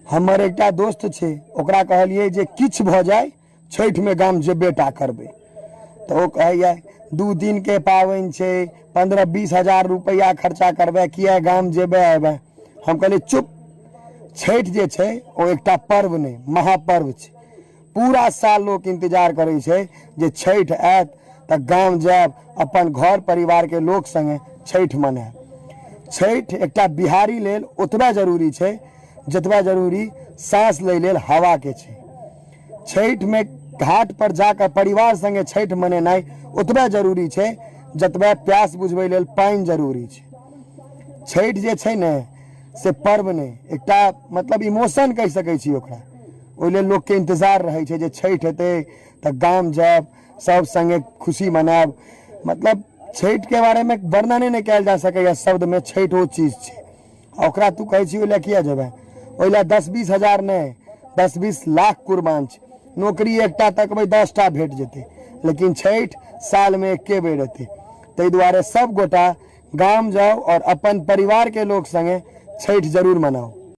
हमर एकटा दोस्त छै, ओकरा कहलिए जे किछ भ जाए छठ में गाम जेबे टा करबे, तो वो कहैया 2 दिन के पावन छे, 15-20 हजार रुपया खर्चा करबे, किया गाम जेबे आबे। हम कहलिए चुप, छठ जे छे ओ एकटा पर्व नहीं महापर्व छे। पूरा साल लोग इंतजार करे छे जे छठ आयत त गाम जाब, अपन घर परिवार के लोग संगे छठ मनाएब। छठ एकटा बिहारी लेल ओतबा जरूरी छे जतबा जरूरी सांस ले लेल हवा के छे। छठ में घाट पर जाकर परिवार संगे छठ मनेनाई उतबा जरूरी छे जतबा प्यास बुझबै लेल पानी जरूरी छे। छठ जे छे ने से पर्व नहीं, एकटा मतलब इमोशन कह सकै छी ओकरा। ओइ लेल लोग के इंतजार रहे छे जे छठ हेते त गाम जाब, सब संगे खुशी मनाब। मतलब छठ के बारे में वर्णन नहीं कयल जा सकैया शब्द में। छठ वो चीज छे, ओकरा तू कहै छी ओइ लेल किया जेबै? ओइ लेल 10-20 हजार नहीं, 10-20 लाख कुर्बान छे। नौकरी एकटा तकबै 10 टा भेट जेते, लेकिन छठ साल में एके बेर हेते। तै दुआरे सब गोटा गाम जाओ और अपन परिवार के लोग संगे छठ जरूर मनाओ।